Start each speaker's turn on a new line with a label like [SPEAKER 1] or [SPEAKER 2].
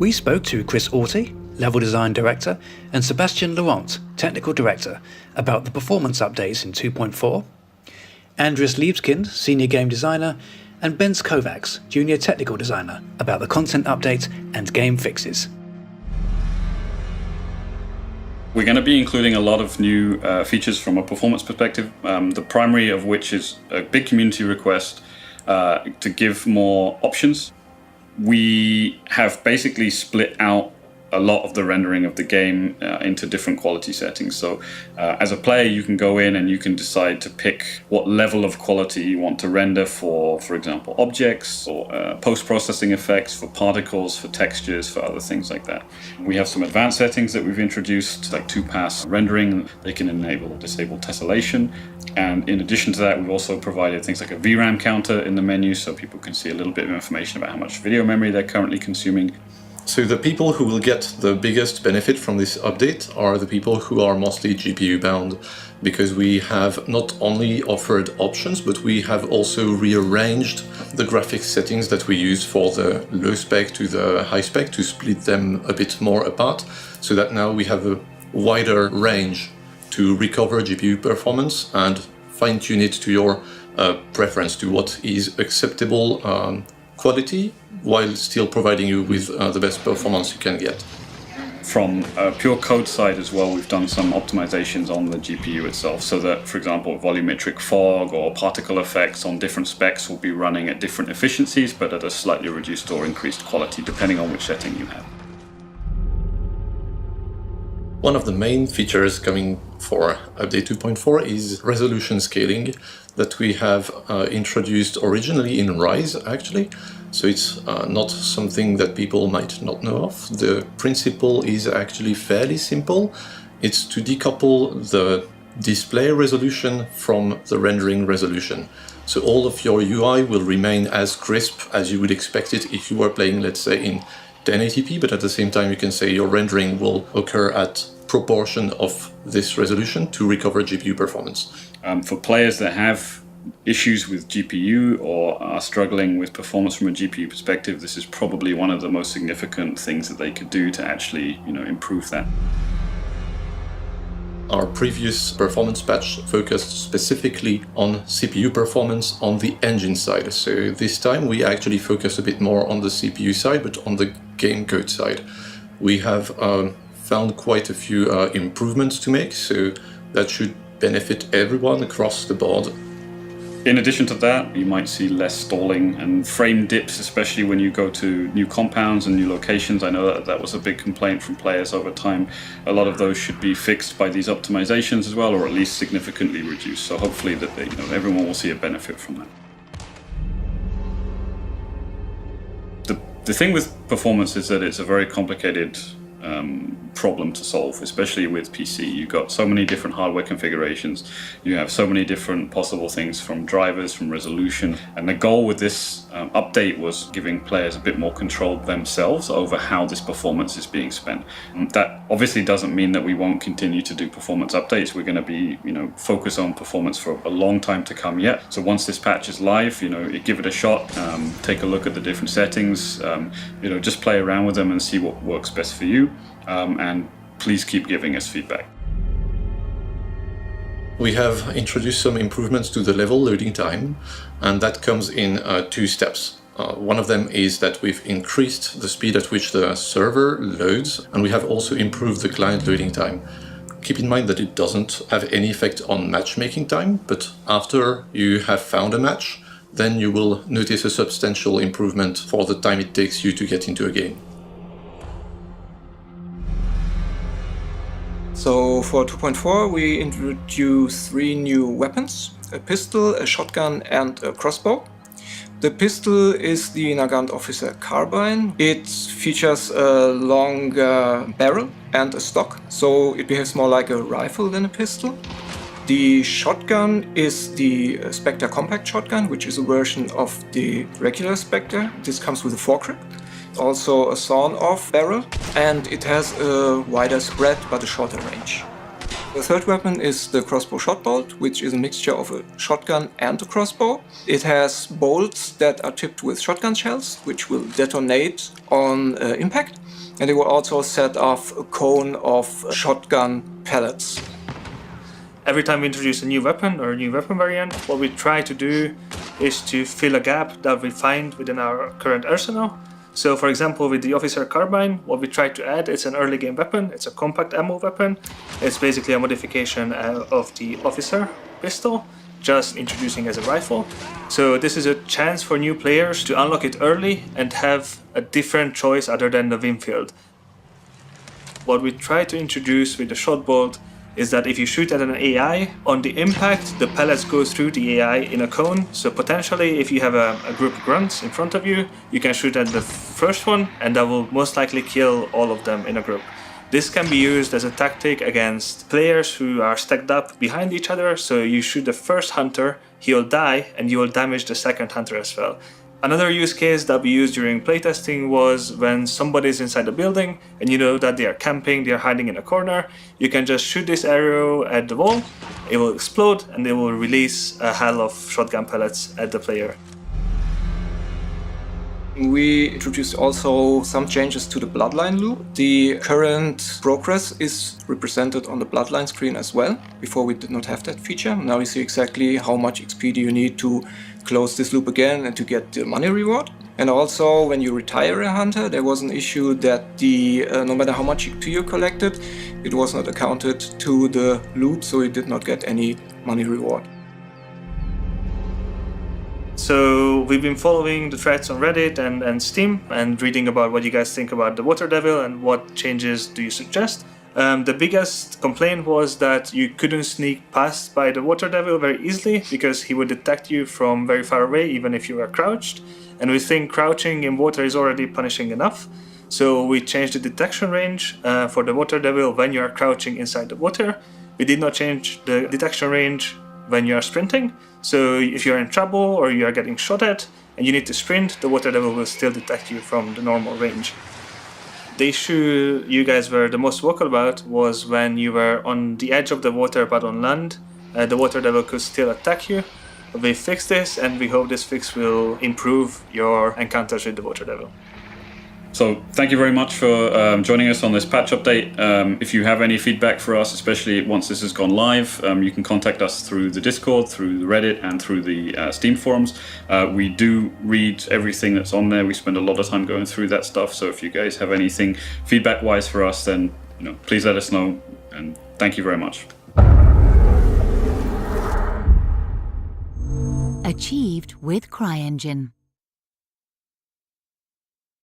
[SPEAKER 1] We spoke to Chris Orty, Level Design Director, and Sebastian Laurent, Technical Director, about the performance updates in 2.4, Andreas Liebskind, Senior Game Designer, and Ben Kovacs, Junior Technical Designer, about the content updates and game fixes.
[SPEAKER 2] We're going to be including a lot of new features from a performance perspective, the primary of which is a big community request to give more options. We have basically split out a lot of the rendering of the game into different quality settings. So as a player, you can go in and you can decide to pick what level of quality you want to render for example, objects or post-processing effects, for particles, for textures, for other things like that. We have some advanced settings that we've introduced, like 2-pass rendering. They can enable or disable tessellation. And in addition to that, we've also provided things like a VRAM counter in the menu so people can see a little bit of information about how much video memory they're currently consuming.
[SPEAKER 3] So the people who will get the biggest benefit from this update are the people who are mostly GPU bound, because we have not only offered options, but we have also rearranged the graphics settings that we use for the low spec to the high spec to split them a bit more apart, so that now we have a wider range to recover GPU performance and fine-tune it to your preference, to what is acceptable quality, while still providing you with the best performance you can get.
[SPEAKER 2] From a pure code side as well, we've done some optimizations on the GPU itself, so that, for example, volumetric fog or particle effects on different specs will be running at different efficiencies, but at a slightly reduced or increased quality, depending on which setting you have.
[SPEAKER 3] One of the main features coming for Update 2.4 is resolution scaling that we have introduced originally in Rise, actually. So it's not something that people might not know of. The principle is actually fairly simple. It's to decouple the display resolution from the rendering resolution. So all of your UI will remain as crisp as you would expect it if you were playing, let's say, in 1080p, but at the same time you can say your rendering will occur at proportion of this resolution to recover GPU performance.
[SPEAKER 2] For players that have issues with GPU or are struggling with performance from a GPU perspective, this is probably one of the most significant things that they could do to actually, improve that.
[SPEAKER 3] Our previous performance patch focused specifically on CPU performance on the engine side. So this time we actually focus a bit more on the CPU side, but on the game code side. We have found quite a few improvements to make, so that should benefit everyone across the board.
[SPEAKER 2] In addition to that, you might see less stalling and frame dips, especially when you go to new compounds and new locations. I know that was a big complaint from players over time. A lot of those should be fixed by these optimizations as well, or at least significantly reduced. So hopefully that everyone will see a benefit from that. The thing with performance is that it's a very complicated problem to solve, especially with PC. You've got so many different hardware configurations, you have so many different possible things, from drivers, from resolution, and the goal with this update was giving players a bit more control themselves over how this performance is being spent. That obviously doesn't mean that we won't continue to do performance updates. We're going to be focus on performance for a long time to come yet. So once this patch is live, give it a shot, take a look at the different settings, just play around with them and see what works best for you. And please keep giving us feedback.
[SPEAKER 3] We have introduced some improvements to the level loading time, and that comes in 2 steps. One of them is that we've increased the speed at which the server loads, and we have also improved the client loading time. Keep in mind that it doesn't have any effect on matchmaking time, but after you have found a match, then you will notice a substantial improvement for the time it takes you to get into a game.
[SPEAKER 4] So for 2.4 we introduced 3 new weapons: a pistol, a shotgun and a crossbow. The pistol is the Nagant Officer Carbine. It features a long barrel and a stock, so it behaves more like a rifle than a pistol. The shotgun is the Spectre Compact Shotgun, which is a version of the regular Spectre. This comes with a foregrip. Also a sawn-off barrel, and it has a wider spread but a shorter range. The third weapon is the crossbow shot bolt, which is a mixture of a shotgun and a crossbow. It has bolts that are tipped with shotgun shells, which will detonate on impact. And it will also set off a cone of shotgun pellets.
[SPEAKER 5] Every time we introduce a new weapon or a new weapon variant, what we try to do is to fill a gap that we find within our current arsenal. So for example, with the Officer Carbine, what we try to add is an early game weapon. It's a compact ammo weapon. It's basically a modification of the Officer pistol, just introducing as a rifle. So this is a chance for new players to unlock it early and have a different choice other than the Winfield. What we try to introduce with the shot bolt is that if you shoot at an AI, on the impact, the pellets go through the AI in a cone. So potentially, if you have a group of grunts in front of you, you can shoot at the first one, and that will most likely kill all of them in a group. This can be used as a tactic against players who are stacked up behind each other. So you shoot the first hunter, he'll die, and you will damage the second hunter as well. Another use case that we used during playtesting was when somebody's inside the building and you know that they are camping, they are hiding in a corner. You can just shoot this arrow at the wall, it will explode, and it will release a hail of shotgun pellets at the player.
[SPEAKER 4] We introduced also some changes to the Bloodline loop. The current progress is represented on the Bloodline screen as well. Before we did not have that feature. Now you see exactly how much XP do you need to close this loop again and to get the money reward. And also when you retire a hunter, there was an issue that no matter how much XP you collected, it was not accounted to the loot, so you did not get any money reward.
[SPEAKER 5] So we've been following the threads on Reddit and Steam and reading about what you guys think about the Water Devil and what changes do you suggest. The biggest complaint was that you couldn't sneak past by the Water Devil very easily because he would detect you from very far away even if you were crouched. And we think crouching in water is already punishing enough. So we changed the detection range for the Water Devil when you are crouching inside the water. We did not change the detection range when you are sprinting. So if you're in trouble or you are getting shot at and you need to sprint, the Water Devil will still detect you from the normal range. The issue you guys were the most vocal about was when you were on the edge of the water but on land, the Water Devil could still attack you. We fixed this and we hope this fix will improve your encounters with the Water Devil.
[SPEAKER 2] So thank you very much for joining us on this patch update. If you have any feedback for us, especially once this has gone live, you can contact us through the Discord, through the Reddit, and through the Steam forums. We do read everything that's on there. We spend a lot of time going through that stuff. So if you guys have anything feedback-wise for us, then please let us know. And thank you very much.
[SPEAKER 6] Achieved with CryEngine.